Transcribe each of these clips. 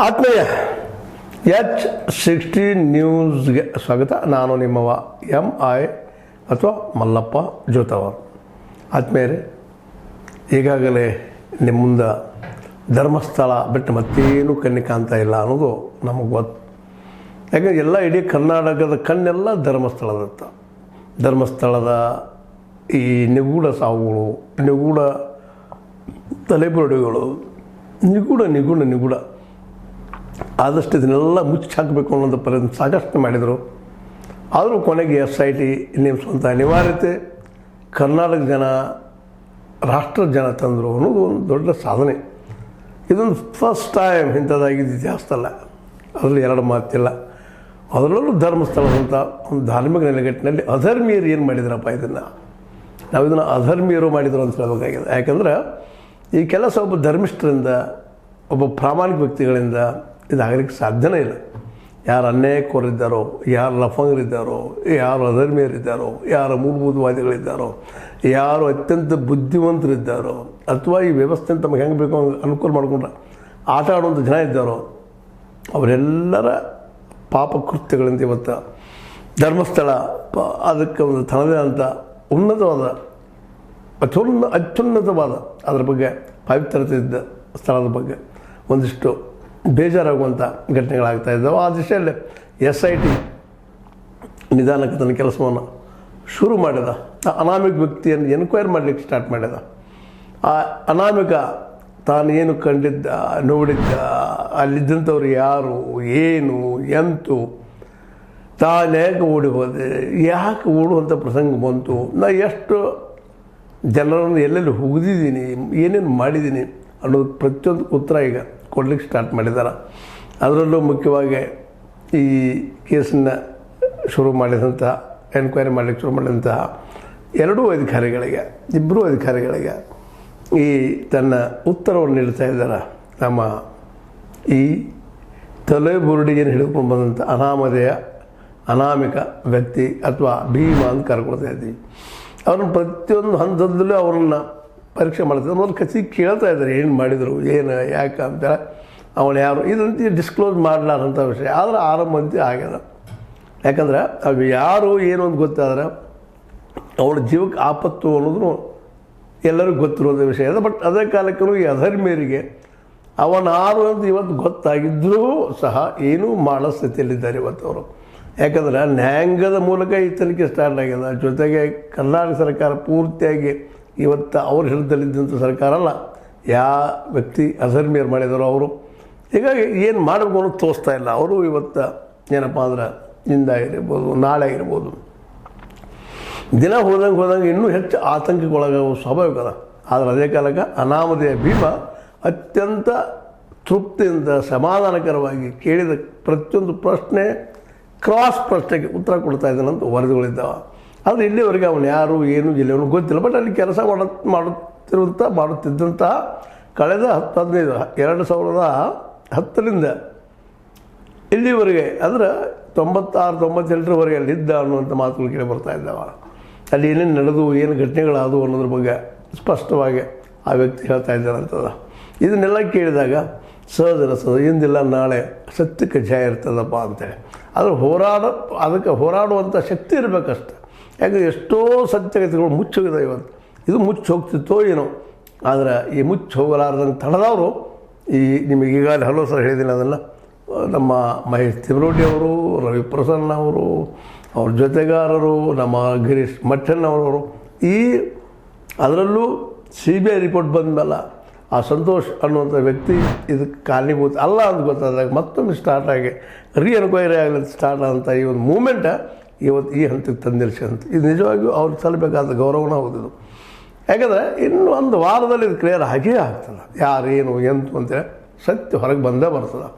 ಆತ್ಮೀಯ H60 ನ್ಯೂಸ್ಗೆ ಸ್ವಾಗತ. ನಾನು ನಿಮ್ಮವ MI ಅಥವಾ ಮಲ್ಲಪ್ಪ ಜೋತವರ್. ಆತ್ಮೀಯರೇ, ಈಗಾಗಲೇ ನಿಮ್ಮ ಮುಂದೆ ಧರ್ಮಸ್ಥಳ ಬಿಟ್ಟು ಮತ್ತೇನು ಕಣ್ಣಿ ಕಾಣ್ತಾ ಇಲ್ಲ ಅನ್ನೋದು ನಮಗೆ ಗೊತ್ತು. ಯಾಕಂದರೆ ಎಲ್ಲ ಇಡೀ ಕರ್ನಾಟಕದ ಕಣ್ಣೆಲ್ಲ ಧರ್ಮಸ್ಥಳದತ್ತ. ಧರ್ಮಸ್ಥಳದ ಈ ನಿಗೂಢ ಸಾವುಗಳು, ನಿಗೂಢ ತಲೆಬುರುಡೆಗಳು, ನಿಗೂಢ ಆದಷ್ಟು ಇದನ್ನೆಲ್ಲ ಮುಚ್ಚಿ ಹಾಕಬೇಕು ಅನ್ನೋದು ಪ್ರಯತ್ನ ಸಾಕಷ್ಟು ಮಾಡಿದರು. ಆದರೂ ಕೊನೆಗೆ SIT ನೇಮಿಸುವಂಥ ಅನಿವಾರ್ಯತೆ ಕರ್ನಾಟಕ ಜನ, ರಾಷ್ಟ್ರದ ಜನ ತಂದರು ಅನ್ನೋದು ಒಂದು ದೊಡ್ಡ ಸಾಧನೆ. ಇದೊಂದು ಫಸ್ಟ್ ಟೈಮ್ ಇಂಥದ್ದಾಗಿದ್ದು ಇತಿಹಾಸದಲ್ಲ, ಅದರಲ್ಲಿ ಎರಡು ಮಾತಿಲ್ಲ. ಅದರಲ್ಲೂ ಧರ್ಮಸ್ಥಳದಂಥ ಒಂದು ಧಾರ್ಮಿಕ ನೆಲೆಗಟ್ಟಿನಲ್ಲಿ ಅಧರ್ಮೀಯರು ಏನು ಮಾಡಿದ್ರಪ್ಪ, ನಾವು ಇದನ್ನು ಅಧರ್ಮೀಯರು ಮಾಡಿದರು ಅಂತ ಹೇಳಬೇಕಾಗಿದೆ. ಯಾಕಂದ್ರೆ ಈ ಕೆಲಸ ಒಬ್ಬ ಧರ್ಮಿಷ್ಠರಿಂದ, ಒಬ್ಬ ಪ್ರಾಮಾಣಿಕ ವ್ಯಕ್ತಿಗಳಿಂದ ಇದಾಗಲಿಕ್ಕೆ ಸಾಧ್ಯನೇ ಇಲ್ಲ. ಯಾರು ಅನ್ಯಾಯಕ್ಕೋರಿದ್ದಾರೋ, ಯಾರು ಲಫಂಗರಿದ್ದಾರೋ, ಯಾರು ಅಧರ್ಮೀಯರಿದ್ದಾರೋ, ಯಾರು ಮೂಲಭೂತವಾದಿಗಳಿದ್ದಾರೋ, ಯಾರು ಅತ್ಯಂತ ಬುದ್ಧಿವಂತರಿದ್ದಾರೋ, ಅಥವಾ ಈ ವ್ಯವಸ್ಥೆ ತಮಗೆ ಹೆಂಗೆ ಬೇಕೋ ಹಂಗೆ ಅನುಕೂಲ ಮಾಡಿಕೊಂಡ್ರೆ ಆಟ ಆಡುವಂಥ ಜನ ಇದ್ದಾರೋ, ಅವರೆಲ್ಲರ ಪಾಪಕೃತ್ಯಗಳಿಂದ ಇವತ್ತು ಧರ್ಮಸ್ಥಳ ಅದಕ್ಕೆ ಒಂದು ತನ್ನದೇ ಅಂತ ಉನ್ನತವಾದ ಅತ್ಯುನ್ನತವಾದ ಅದರ ಬಗ್ಗೆ ಪವಿತ್ರತೆ ಇದ್ದ ಸ್ಥಳದ ಬಗ್ಗೆ ಒಂದಿಷ್ಟು ಬೇಜಾರಾಗುವಂಥ ಘಟನೆಗಳಾಗ್ತಾ ಇದ್ದಾವೆ. ಆ ದಿಶೆಯಲ್ಲಿ SIT ನಿಧಾನಕ್ಕೆ ತನ್ನ ಕೆಲಸವನ್ನು ಶುರು ಮಾಡಿದ. ಆ ಅನಾಮಿಕ ವ್ಯಕ್ತಿಯನ್ನು ಎನ್ಕ್ವೈರಿ ಮಾಡಲಿಕ್ಕೆ ಸ್ಟಾರ್ಟ್ ಮಾಡಿದ. ಆ ಅನಾಮಿಕ ತಾನು ಏನು ಕಂಡಿದ್ದ, ನೋಡಿದ್ದ, ಅಲ್ಲಿದ್ದಂಥವ್ರು ಯಾರು, ಏನು, ಎಂತು, ತಾನು ಹೇಗೆ ಓಡಿ ಹೋದೆ, ಯಾಕೆ ಓಡುವಂಥ ಪ್ರಸಂಗ ಬಂತು, ನಾ ಎಷ್ಟು ಜನರನ್ನು ಎಲ್ಲೆಲ್ಲಿ ಹೋಗಿದ್ದೀನಿ, ಏನೇನು ಮಾಡಿದ್ದೀನಿ ಅನ್ನೋದು ಪ್ರತಿಯೊಂದು ಉತ್ತರ ಈಗ ಕೊಡ್ಲಿಕ್ಕೆ ಸ್ಟಾರ್ಟ್ ಮಾಡಿದ್ದಾರೆ. ಅದರಲ್ಲೂ ಮುಖ್ಯವಾಗಿ ಈ ಕೇಸನ್ನು ಶುರು ಮಾಡಿದಂತಹ, ಎನ್ಕ್ವೈರಿ ಮಾಡಲಿಕ್ಕೆ ಶುರು ಮಾಡಿದಂತಹ ಇಬ್ಬರೂ ಅಧಿಕಾರಿಗಳಿಗೆ ಈ ತನ್ನ ಉತ್ತರವನ್ನು ನೀಡ್ತಾ ಇದ್ದಾರೆ. ನಮ್ಮ ಈ ತಲೆಬುರುಡಿಗೆಯನ್ನು ಹಿಡಿದುಕೊಂಡು ಬಂದಂಥ ಅನಾಮಿಕ ವ್ಯಕ್ತಿ ಅಥವಾ ಭೀಮ ಅಂತ ಕರ್ಕೊಳ್ತಾ ಇದ್ದೀವಿ. ಅವ್ರನ್ನ ಪ್ರತಿಯೊಂದು ಹಂತದಲ್ಲೂ ಅವ್ರನ್ನ ಪರೀಕ್ಷೆ ಮಾಡ್ತಾರೆ. ಮೊದಲು ಕಸಿ ಕೇಳ್ತಾ ಇದ್ದಾರೆ, ಏನು ಮಾಡಿದರು, ಏನು, ಯಾಕೆ ಅಂತ. ಅವನು ಯಾರು ಇದಂತ ಡಿಸ್ಕ್ಲೋಸ್ ಮಾಡಲಾರಂಥ ವಿಷಯ. ಆದರೆ ಆರಂಭಂತೆ ಆಗ್ಯದ. ಯಾಕಂದ್ರೆ ಅವು ಯಾರು ಏನು ಅಂತ ಗೊತ್ತಾದ್ರೆ ಅವಳ ಜೀವಕ್ಕೆ ಆಪತ್ತು ಅನ್ನೋದು ಎಲ್ಲರಿಗೂ ಗೊತ್ತಿರೋದ ವಿಷಯ ಅದ. ಬಟ್ ಅದೇ ಕಾಲಕ್ಕೂ ಈ ಅಧರ್ಮೀಯರಿಗೆ ಅವನಾರು ಅಂತ ಇವತ್ತು ಗೊತ್ತಾಗಿದ್ದರೂ ಸಹ ಏನೂ ಮಾಡೋ ಸ್ಥಿತಿಯಲ್ಲಿದ್ದಾರೆ ಇವತ್ತು ಅವರು. ಯಾಕಂದ್ರೆ ನ್ಯಾಯಾಂಗದ ಮೂಲಕ ಈ ತನಿಖೆ ಸ್ಟಾರ್ಟ್ ಆಗ್ಯದ. ಜೊತೆಗೆ ಕರ್ನಾಟಕ ಸರ್ಕಾರ ಪೂರ್ತಿಯಾಗಿ ಇವತ್ತು ಅವ್ರ ಹಿಡಿದಲ್ಲಿದ್ದಂಥ ಸರ್ಕಾರ ಅಲ್ಲ, ಯಾವ ವ್ಯಕ್ತಿ ಅಧರ್ಮೀಯರು ಮಾಡಿದಾರೋ ಅವರು. ಹೀಗಾಗಿ ಏನು ಮಾಡಬೇಕು ಅನ್ನೋದು ತೋರಿಸ್ತಾ ಇಲ್ಲ. ಅವರು ಇವತ್ತು ಏನಪ್ಪ ಅಂದ್ರೆ ಇಂದ ಆಗಿರ್ಬೋದು, ನಾಳೆ ಆಗಿರ್ಬೋದು, ದಿನ ಹೋದಂಗೆ ಇನ್ನೂ ಹೆಚ್ಚು ಆತಂಕಕ್ಕೊಳಗಾಗುವ ಸ್ವಾಭಾವಿಕ ಅದ. ಆದರೆ ಅದೇ ಕಾಲಕ್ಕೆ ಅನಾಮಧೇಯ ಭೀಮ ಅತ್ಯಂತ ತೃಪ್ತಿಯಿಂದ ಸಮಾಧಾನಕರವಾಗಿ ಕೇಳಿದ ಪ್ರತಿಯೊಂದು ಪ್ರಶ್ನೆ ಕ್ರಾಸ್ ಪ್ರಶ್ನೆಗೆ ಉತ್ತರ ಕೊಡ್ತಾ ಇದ್ದಾನಂತ ವರದಿಗಳಿದ್ದಾವೆ. ಆದರೆ ಇಲ್ಲಿವರೆಗೆ ಅವನು ಯಾರು, ಏನು, ಜಿಲ್ಲೆಯವನು ಗೊತ್ತಿಲ್ಲ. ಬಟ್ ಅಲ್ಲಿ ಕೆಲಸ ಮಾಡುತ್ತಿದ್ದಂತಹ ಕಳೆದ 2010ರಿಂದ ಇಲ್ಲಿವರೆಗೆ ಅಂದ್ರೆ 96-98ರವರೆಗೆ ಅಲ್ಲಿದ್ದ ಅನ್ನುವಂಥ ಮಾತುಗಳು ಕೇಳಿ ಬರ್ತಾ ಇದ್ದಾವೆ. ಅಲ್ಲಿ ಏನೇನು ನಡೆದು, ಏನು ಘಟನೆಗಳಾದವು ಅನ್ನೋದ್ರ ಬಗ್ಗೆ ಸ್ಪಷ್ಟವಾಗಿ ಆ ವ್ಯಕ್ತಿ ಹೇಳ್ತಾ ಇದ್ದಾರಂತದ. ಇದನ್ನೆಲ್ಲ ಕೇಳಿದಾಗ ಸಹಜ ಇಂದಿಲ್ಲ ನಾಳೆ ಸತ್ಯಕ್ಕೆ ಜಯ ಇರ್ತದಪ್ಪ ಅಂತೇಳಿ. ಆದರೆ ಅದಕ್ಕೆ ಹೋರಾಡುವಂಥ ಶಕ್ತಿ ಇರಬೇಕಷ್ಟೆ. ಯಾಕಂದರೆ ಎಷ್ಟೋ ಸತ್ಯಗತಿಗಳು ಮುಚ್ಚೋಗಿದೆ ಇವತ್ತು. ಇದು ಮುಚ್ಚಿ ಹೋಗ್ತಿತ್ತೋ ಏನೋ. ಆದರೆ ಈ ಮುಚ್ಚಿ ಹೋಗಲಾರ್ದಂಗೆ ತಡೆದವರು ನಿಮಗೆ ಈಗಾಗಲೇ ಹಲವು ಸಲ ಹೇಳಿದ್ದೀನಿ ಅದನ್ನು. ನಮ್ಮ ಮಹೇಶ್ ತಿಮ್ರೋಡಿ ಅವರು, ರವಿ ಪ್ರಸನ್ನ ಅವರು, ಅವ್ರ ಜೊತೆಗಾರರು, ನಮ್ಮ ಗಿರೀಶ್ ಮಠಣ್ಣವರು, ಅದರಲ್ಲೂ CBI ರಿಪೋರ್ಟ್ ಬಂದಮೇಲೆ ಆ ಸಂತೋಷ್ ಅನ್ನುವಂಥ ವ್ಯಕ್ತಿ ಇದಕ್ಕೆ ಕಾರಣೀಭೂತ ಅಲ್ಲ ಅಂತ ಗೊತ್ತಾದಾಗ ಮತ್ತೊಮ್ಮೆ ಸ್ಟಾರ್ಟ್ ಆಗಿ ಎನ್ಕ್ವೈರಿ ಆಗಲಿ ಸ್ಟಾರ್ಟ್ ಆದಂಥ ಈ ಒಂದು ಮೂಮೆಂಟ ಇವತ್ತು ಈ ಹಂತಕ್ಕೆ ತಂದಿರಿಸಿದಂತ. ಇದು ನಿಜವಾಗಿಯೂ ಅವ್ರಿಗೆ ಸಲ್ಲಬೇಕಾದ ಗೌರವನ ಹೌದಿದು. ಯಾಕಂದರೆ ಇನ್ನೂ ಒಂದು ವಾರದಲ್ಲಿ ಇದು ಕ್ಲಿಯರ್ ಆಗೇ ಆಗ್ತದೆ, ಯಾರೇನು ಎಂತು ಅಂತೇಳಿ ಸತ್ಯ ಹೊರಗೆ ಬಂದೇ ಬರ್ತದೆ.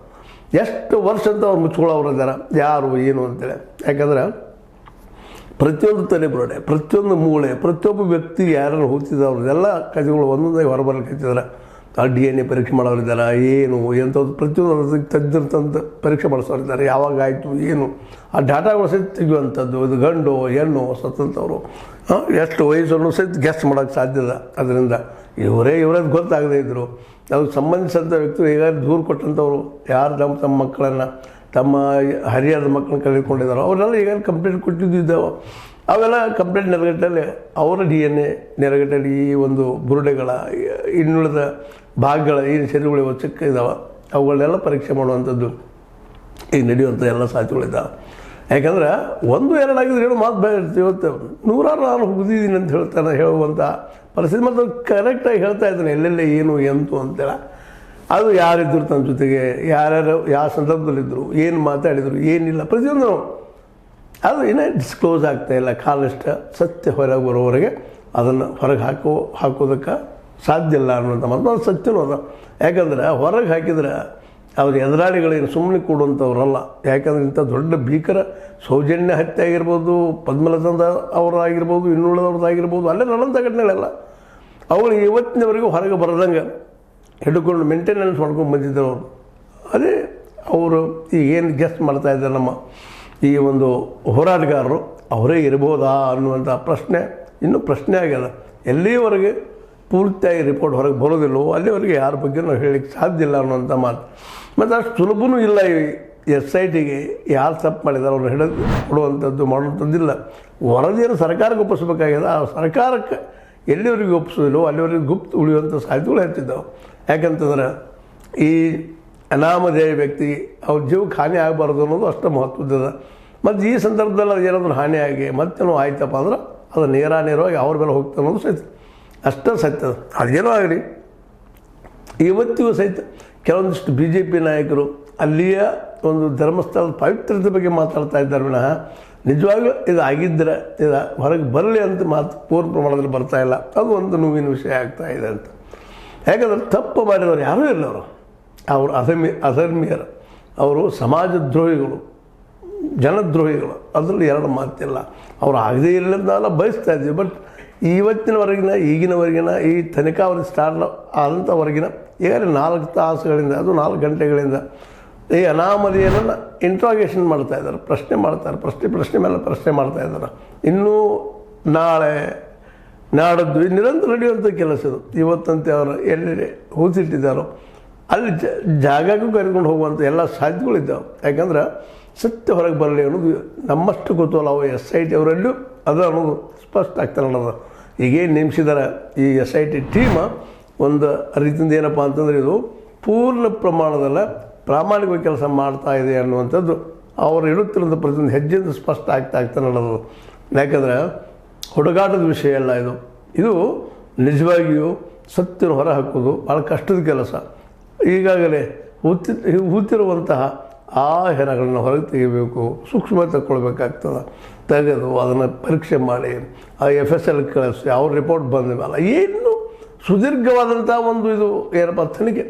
ಎಷ್ಟು ವರ್ಷ ಅಂತ ಅವ್ರು ಮುಚ್ಕೊಳ್ಳೋರಿದ್ದಾರೆ ಯಾರು ಏನು ಅಂತೇಳಿ. ಯಾಕಂದ್ರೆ ಪ್ರತಿಯೊಂದು ತಲೆಬುರುಡೆ, ಪ್ರತಿಯೊಂದು ಮೂಳೆ, ಪ್ರತಿಯೊಬ್ಬ ವ್ಯಕ್ತಿ ಯಾರನ್ನು ಹೋಗ್ತಿದ್ದವ್ರದ್ದೆಲ್ಲ ಕಥೆಗಳು ಒಂದೊಂದಾಗಿ ಹೊರಬರಲಿಕ್ಕೆ ಹಚ್ಚಿದ್ದಾರೆ. DNA ಪರೀಕ್ಷೆ ಮಾಡೋರಿದ್ದಾರೆ, ಏನು ಎಂಥದ್ದು ಪ್ರತಿಯೊಂದು ತಜ್ಞರು ತಂದು ಪರೀಕ್ಷೆ ಮಾಡಿಸೋರಿದ್ದಾರೆ. ಯಾವಾಗ ಆಯಿತು ಏನು ಆ ಡಾಟಾಗಳು ಸಹಿತ ತೆಗೆಯುವಂಥದ್ದು. ಇದು ಗಂಡು ಹೆಣ್ಣು ಸತ್ತಂಥವ್ರು ಎಷ್ಟು ವಯಸ್ಸನ್ನು ಸಹಿತ ಗೆಸ್ಟ್ ಮಾಡೋಕ್ಕೆ ಸಾಧ್ಯದ. ಅದರಿಂದ ಇವರೇ ಗೊತ್ತಾಗದೇ ಇದ್ದರು. ಅದಕ್ಕೆ ಸಂಬಂಧಿಸಿದಂಥ ವ್ಯಕ್ತಿಗಳು ಈಗಾಗಲೇ ದೂರು ಕೊಟ್ಟಂಥವ್ರು ಯಾರು ತಮ್ಮ ಮಕ್ಕಳನ್ನು ತಮ್ಮ ಹರಿಯಾದ ಮಕ್ಕಳನ್ನ ಕಳೆದುಕೊಂಡಿದ್ದಾರೋ ಅವರೆಲ್ಲ ಈಗಾಗಲೇ ಕಂಪ್ಲೇಂಟ್ ಕೊಟ್ಟಿದ್ದಾವೆ. ಅವೆಲ್ಲ ಕಂಪ್ಲೇಂಟ್ ನೆರಗಟ್ಟಲ್ಲಿ ಅವರ DNA ನೆರಗಟ್ಟಲ್ಲಿ ಈ ಒಂದು ಬುರುಡೆಗಳ ಇನ್ನುಳಿದ ಭಾಗಗಳ ಏನು ಶರೀರಗಳು ಚಿಕ್ಕ ಇದ್ದಾವೆ ಅವುಗಳನ್ನೆಲ್ಲ ಪರೀಕ್ಷೆ ಮಾಡುವಂಥದ್ದು ಈಗ ನಡೆಯುವಂಥ ಎಲ್ಲ ಸಾಧ್ಯತೆಗಳಿದ್ದಾವೆ. ಯಾಕಂದ್ರೆ 1-2 ಆಗಿದ್ರೆ ಹೇಳೋ ಮಾತು ಇರ್ತೀವಿ. ಇವತ್ತು 100 ನಾನು ಹುಗಿದ್ದೀನಿ ಅಂತ ಹೇಳ್ತಾನೆ ಹೇಳುವಂಥ ಪರಿಸ್ಥಿತಿ ಮತ್ತು ಕರೆಕ್ಟಾಗಿ ಹೇಳ್ತಾ ಇದ್ದಾನೆ ಎಲ್ಲೆಲ್ಲ ಏನು ಎಂತು ಅಂತೇಳಿ. ಅದು ಯಾರಿದ್ದರು ತನ್ನ ಜೊತೆಗೆ, ಯಾರ್ಯಾರು ಯಾವ ಸಂದರ್ಭದಲ್ಲಿದ್ದರು, ಏನು ಮಾತಾಡಿದರು, ಏನಿಲ್ಲ ಪ್ರತಿಯೊಂದು ಅದು ಇನ್ನೇ ಡಿಸ್ಕ್ಲೋಸ್ ಆಗ್ತಾಯಿಲ್ಲ. ಕಾಲಷ್ಟ ಸತ್ಯ ಹೊರಗೆ ಬರೋವರೆಗೆ ಅದನ್ನು ಹೊರಗೆ ಹಾಕೋದಕ್ಕೆ ಸಾಧ್ಯ ಇಲ್ಲ ಅನ್ನುವಂಥ ಮಾತು ಅದು ಸತ್ಯನೂ ಅದ. ಯಾಕಂದ್ರೆ ಹೊರಗೆ ಹಾಕಿದ್ರೆ ಅವ್ರ ಎದುರಾಳಿಗಳೇನು ಸುಮ್ಮನೆ ಕೊಡುವಂಥವ್ರಲ್ಲ. ಯಾಕಂದ್ರೆ ಇಂಥ ದೊಡ್ಡ ಭೀಕರ ಸೌಜನ್ಯ ಹತ್ಯೆ ಆಗಿರ್ಬೋದು, ಪದ್ಮಲತಂದ ಅವರಾಗಿರ್ಬೋದು, ಇನ್ನುಳಿದವ್ರದ್ದಾಗಿರ್ಬೋದು, ಅಲ್ಲೇ ನಡೆದಂಥ ಘಟನೆಗಳೆಲ್ಲ ಅವುಗಳು ಇವತ್ತಿನವರೆಗೂ ಹೊರಗೆ ಬರದಂಗೆ ಹಿಡ್ಕೊಂಡು ಮೇಂಟೆನೆನ್ಸ್ ಮಾಡ್ಕೊಂಡು ಬಂದಿದ್ದರು ಅವರು. ಅದೇ ಅವರು ಈಗ ಏನು ಗೆಸ್ಟ್ ಮಾಡ್ತಾಯಿದ್ದಾರೆ ನಮ್ಮ ಈ ಒಂದು ಹೋರಾಟಗಾರರು ಅವರೇ ಇರ್ಬೋದಾ ಅನ್ನುವಂಥ ಪ್ರಶ್ನೆ ಇನ್ನೂ ಪ್ರಶ್ನೆ ಆಗ್ಯದ. ಎಲ್ಲಿವರೆಗೆ ಪೂರ್ತಿಯಾಗಿ ರಿಪೋರ್ಟ್ ಹೊರಗೆ ಬರೋದಿಲ್ಲವೋ ಅಲ್ಲಿವರೆಗೆ ಯಾರ ಬಗ್ಗೆ ನಾವು ಹೇಳಲಿಕ್ಕೆ ಸಾಧ್ಯ ಇಲ್ಲ ಅನ್ನುವಂಥ ಮಾತು. ಮತ್ತು ಅಷ್ಟು ಸುಲಭವೂ ಇಲ್ಲ ಈ SITಗೆ ಯಾರು ತಪ್ಪು ಮಾಡಿದ್ದಾರೆ ಅವ್ರನ್ನ ಹಿಡಿದು ಕೊಡುವಂಥದ್ದು ಮಾಡುವಂಥದ್ದಿಲ್ಲ. ವರದಿಯನ್ನು ಸರ್ಕಾರಕ್ಕೆ ಒಪ್ಪಿಸ್ಬೇಕಾಗ್ಯದ. ಆ ಸರ್ಕಾರಕ್ಕೆ ಎಲ್ಲಿವರೆಗೆ ಒಪ್ಪಿಸೋದಿಲ್ಲೋ ಅಲ್ಲಿವರೆಗೆ ಗುಪ್ತ ಉಳಿಯುವಂಥ ಸಾಧ್ಯತೆಗಳು ಹೆಚ್ಚಿದ್ದಾವೆ. ಯಾಕಂತಂದ್ರೆ ಈ ಅನಾಮಧೇಯ ವ್ಯಕ್ತಿಗೆ ಅವ್ರ ಜೀವಕ್ಕೆ ಹಾನಿ ಆಗಬಾರ್ದು ಅನ್ನೋದು ಅಷ್ಟು ಮಹತ್ವದ. ಮತ್ತು ಈ ಸಂದರ್ಭದಲ್ಲಿ ಅದು ಏನಾದರೂ ಹಾನಿಯಾಗಿ ಮತ್ತೇನೋ ಆಯ್ತಪ್ಪ ಅಂದ್ರೆ ಅದು ನೇರವಾಗಿ ಅವ್ರ ಮೇಲೆ ಹೋಗ್ತಾ ಅನ್ನೋದು ಸಹಿತ ಅಷ್ಟೇ ಸತ್ಯ. ಅದೇನೋ ಆಗಲಿ ಇವತ್ತಿಗೂ ಸಹಿತ ಕೆಲವೊಂದಿಷ್ಟು BJP ನಾಯಕರು ಅಲ್ಲಿಯ ಒಂದು ಧರ್ಮಸ್ಥಳದ ಪವಿತ್ರತೆ ಬಗ್ಗೆ ಮಾತಾಡ್ತಾ ಇದ್ದಾರೆ ವಿನಃ ನಿಜವಾಗ್ಲೂ ಇದು ಆಗಿದ್ದರೆ ಇದು ಹೊರಗೆ ಬರಲಿ ಅಂತ ಮಾತು ಪೂರ್ಣ ಪ್ರಮಾಣದಲ್ಲಿ ಬರ್ತಾಯಿಲ್ಲ. ಅದು ಒಂದು ನೋವಿನ ವಿಷಯ ಆಗ್ತಾಯಿದೆ ಅಂತ. ಯಾಕಂದ್ರೆ ತಪ್ಪು ಮಾಡಿದವರು ಯಾರೂ ಇಲ್ಲ. ಅವರು ಅಧರ್ಮೀಯರು, ಅವರು ಸಮಾಜ ದ್ರೋಹಿಗಳು, ಜನದ್ರೋಹಿಗಳು, ಅದರಲ್ಲಿ ಎರಡು ಮಾತಿಲ್ಲ. ಅವರು ಆಗದೇ ಇರಲಿ ಅಂತ ನಾವೆಲ್ಲ ಬಯಸ್ತಾ ಇದ್ದೀವಿ. ಬಟ್ ಈಗಿನವರೆಗಿನ ಈ ತನಿಖಾವಧಿ ಸ್ಟಾರ್ಟ್ ಆದಂಥವರೆಗಿನ ಈಗಾಗಲೇ 4 ತಾಸುಗಳಿಂದ ಅದು 4 ಗಂಟೆಗಳಿಂದ ಈ ಅನಾಮಧೇಯರನ್ನು ಇಂಟ್ರಾಗೇಷನ್ ಮಾಡ್ತಾಯಿದ್ದಾರೆ, ಪ್ರಶ್ನೆ ಮಾಡ್ತಾರೆ, ಪ್ರಶ್ನೆ ಮೇಲೆ ಪ್ರಶ್ನೆ ಮಾಡ್ತಾಯಿದ್ದಾರೆ. ಇನ್ನೂ ನಾಳೆ ನಾಡದ್ದು ನಿರಂತರ ನಡೆಯುವಂಥ ಕೆಲಸ ಇದು. ಇವತ್ತಂತೆ ಅವರು ಎಲ್ಲಿ ಹೂಸಿಟ್ಟಿದ್ದಾರೋ ಅಲ್ಲಿ ಜಾಗಕ್ಕೂ ಕರ್ಕೊಂಡು ಹೋಗುವಂಥ ಎಲ್ಲ ಸಾಧ್ಯತೆಗಳಿದ್ದಾವೆ. ಯಾಕಂದ್ರೆ ಸತ್ಯ ಹೊರಗೆ ಬರಲಿ ಅನ್ನೋದು ನಮ್ಮಷ್ಟು ಗೊತ್ತಲ್ಲ. ಅವು SIT ಅವರಲ್ಲೂ ಅದು ಅನ್ನೋದು ಸ್ಪಷ್ಟ ಆಗ್ತಾ ಅನ್ನೋದು. ಈಗೇನು ನೇಮಿಸಿದ್ದಾರೆ ಈ SIT ಟೀಮ ಒಂದು ರೀತಿಯಿಂದ ಏನಪ್ಪ ಅಂತಂದರೆ ಇದು ಪೂರ್ಣ ಪ್ರಮಾಣದಲ್ಲ ಪ್ರಾಮಾಣಿಕವಾಗಿ ಕೆಲಸ ಮಾಡ್ತಾ ಇದೆ ಅನ್ನುವಂಥದ್ದು ಅವರು ಇಡುತ್ತಿರೋದು ಪ್ರತಿಯೊಂದು ಹೆಜ್ಜೆಯಿಂದ ಸ್ಪಷ್ಟ ಆಗ್ತಾ ಅನ್ನೋದು. ಯಾಕಂದರೆ ಹುಡುಗಾಟದ ವಿಷಯ ಅಲ್ಲ ಇದು ನಿಜವಾಗಿಯೂ ಸತ್ಯನ ಹೊರ ಹಾಕೋದು ಭಾಳ ಕಷ್ಟದ ಕೆಲಸ. ಈಗಾಗಲೇ ಹೂತಿರುವಂತಹ ಆ ಹೆಣಗಳನ್ನು ಹೊರಗೆ ತೆಗಿಬೇಕು, ಸೂಕ್ಷ್ಮ ತಗೊಳ್ಬೇಕಾಗ್ತದೆ. ತೆಗೆದು ಅದನ್ನು ಪರೀಕ್ಷೆ ಮಾಡಿ ಆ FSL ಕಳಿಸಿ ಅವ್ರ ರಿಪೋರ್ಟ್ ಬಂದಿವಲ್ಲ, ಏನು ಸುದೀರ್ಘವಾದಂಥ ಒಂದು ಇದು ಏನಪ್ಪ ತನಿಖೆ.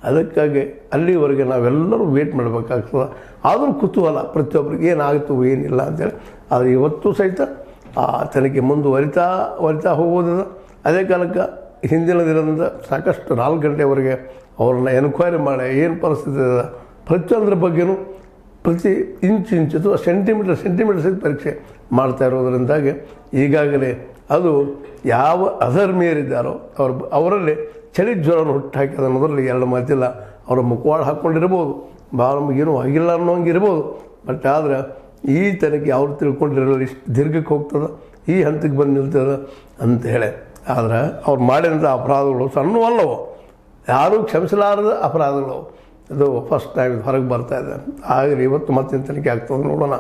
ಅದಕ್ಕಾಗಿ ಅಲ್ಲಿವರೆಗೆ ನಾವೆಲ್ಲರೂ ವೇಟ್ ಮಾಡಬೇಕಾಗ್ತದೆ. ಆದರೂ ಕುತೂಹಲ ಪ್ರತಿಯೊಬ್ಬರಿಗೆ ಏನಾಗ್ತು ಏನಿಲ್ಲ ಅಂತೇಳಿ. ಆದರೆ ಇವತ್ತು ಸಹಿತ ಆ ತನಿಖೆ ಮುಂದುವರಿತಾ ಹೋಗೋದಿದೆ. ಅದೇ ಕಾಲಕ್ಕೆ ಹಿಂದಿನ ದಿನದಿಂದ ಸಾಕಷ್ಟು 4 ಗಂಟೆವರೆಗೆ ಅವ್ರನ್ನ ಎನ್ಕ್ವೈರಿ ಮಾಡಿ ಏನು ಪರಿಸ್ಥಿತಿ ಇದೆ ಪ್ರತಿಯೊಂದರ ಬಗ್ಗೆನೂ ಪ್ರತಿ ಇಂಚು ಅಥವಾ ಸೆಂಟಿಮೀಟರ್ ಸಹಿತ ಪರೀಕ್ಷೆ ಮಾಡ್ತಾ ಇರೋದರಿಂದಾಗಿ ಈಗಾಗಲೇ ಅದು ಯಾವ ಅಧರ್ಮೀಯರಿದ್ದಾರೋ ಅವರಲ್ಲಿ ಚಳಿ ಜ್ವರವನ್ನು ಹುಟ್ಟಾಕಿದ ಅನ್ನೋದ್ರಲ್ಲಿ ಎರಡು ಮಾತಿಲ್ಲ. ಅವರ ಮುಖವಾಡ ಹಾಕ್ಕೊಂಡಿರ್ಬೋದು, ಭಾಳ ನಮಗೇನು ಆಗಿಲ್ಲ ಅನ್ನೋಂಗೆ ಇರ್ಬೋದು. ಬಟ್ ಆದರೆ ಈ ತನಕ ಅವ್ರು ತಿಳ್ಕೊಂಡಿರಲ್ಲ ಇಷ್ಟು ದೀರ್ಘಕ್ಕೆ ಹೋಗ್ತದೆ, ಈ ಹಂತಕ್ಕೆ ಬಂದು ನಿಲ್ತದೆ ಅಂಥೇಳಿ. ಆದರೆ ಅವ್ರು ಮಾಡಿದಂಥ ಅಪರಾಧಗಳು ಸಣ್ಣವಲ್ಲವು, ಯಾರೂ ಕ್ಷಮಿಸಲಾರದ ಅಪರಾಧಗಳು. ಅದು ಫಸ್ಟ್ ಟೈಮ್ ಹೊರಗೆ ಬರ್ತಾಯಿದೆ. ಆಗಲಿ ಇವತ್ತು ಮತ್ತೆ ತನಿಖೆ ಆಗ್ತದೆ, ನೋಡೋಣ.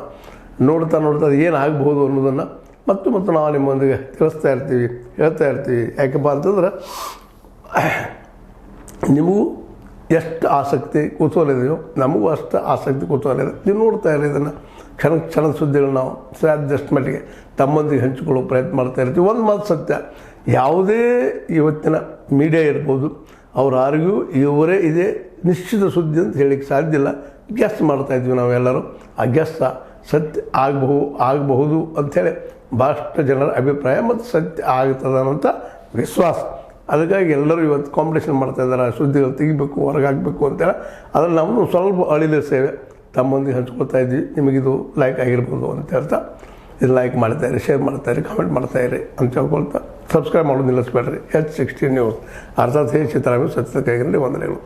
ನೋಡ್ತಾ ಅದು ಏನಾಗಬಹುದು ಅನ್ನೋದನ್ನು ಮತ್ತು ನಾವು ನಿಮ್ಮೊಂದಿಗೆ ಹೇಳ್ತಾ ಇರ್ತೀವಿ. ಯಾಕಪ್ಪ ಅಂತಂದ್ರೆ ನಿಮಗೂ ಎಷ್ಟು ಆಸಕ್ತಿ ಕುತೂಹಲ ಇದೆಯೋ ನಮಗೂ ಅಷ್ಟು ಆಸಕ್ತಿ ಕುತೂಹಲ ಇದೆ. ನೀವು ನೋಡ್ತಾ ಇರಿ ಇದನ್ನು ಕ್ಷಣದ ಸುದ್ದಿಗಳು ನಾವು ಸಾಧ್ಯಷ್ಟು ಮಟ್ಟಿಗೆ ತಮ್ಮೊಂದಿಗೆ ಹಂಚಿಕೊಳ್ಳೋ ಪ್ರಯತ್ನ ಮಾಡ್ತಾ ಇರ್ತೀವಿ. ಒಂದು ಮಾತು ಸತ್ಯ, ಯಾವುದೇ ಇವತ್ತಿನ ಮೀಡಿಯಾ ಇರ್ಬೋದು ಅವ್ರು ಯಾರಿಗೂ ಇವರೇ ಇದೇ ನಿಶ್ಚಿತ ಸುದ್ದಿ ಅಂತ ಹೇಳಲಿಕ್ಕೆ ಸಾಧ್ಯ ಇಲ್ಲ. ಗೆಸ್ ಮಾಡ್ತಾಯಿದ್ವಿ ನಾವೆಲ್ಲರೂ. ಆ ಗೆಸ್ ಸತ್ಯ ಆಗಬಹುದು ಅಂಥೇಳಿ ಭಾಳಷ್ಟು ಜನರ ಅಭಿಪ್ರಾಯ ಮತ್ತು ಸತ್ಯ ಆಗ್ತದೆ ಅನ್ನೋಂಥ ವಿಶ್ವಾಸ. ಅದಕ್ಕಾಗಿ ಎಲ್ಲರೂ ಇವತ್ತು ಕಾಂಪಿಟೇಷನ್ ಮಾಡ್ತಾಯಿದ್ದಾರೆ, ಸುದ್ದಿಗಳು ತೆಗಿಬೇಕು, ಹೊರಗೆ ಹಾಕಬೇಕು ಅಂತೇಳಿ. ಅದ್ರಲ್ಲಿ ನಾವು ಸ್ವಲ್ಪ ಅಳಿದ ಸೇವೆ ತಮ್ಮೊಂದಿಗೆ ಹಂಚ್ಕೊಳ್ತಾ ಇದ್ವಿ. ನಿಮಗಿದು ಲೈಕ್ ಆಗಿರ್ಬೋದು ಅಂತ ಹೇಳ್ತಾ ಇದು ಲೈಕ್ ಮಾಡ್ತಾಯಿರಿ, ಶೇರ್ ಮಾಡ್ತಾಯಿರಿ, ಕಮೆಂಟ್ ಮಾಡ್ತಾಯಿರಿ ಅಂತ ಹೇಳ್ಕೊಳ್ತಾ ಸಬ್ಸ್ಕ್ರೈಬ್ ಮಾಡೋದು ನಿಲ್ಲಿಸ್ಬೇಡ್ರಿ. H16 ನ್ಯೂಸ್ ಅರ್ಥಾತ್ ಹೇ ಸಿದ್ದರಾಮಯ್ಯ ಸತ್ಯದ ಕೈಗೊಂಡು ವಂದನೆಗಳು.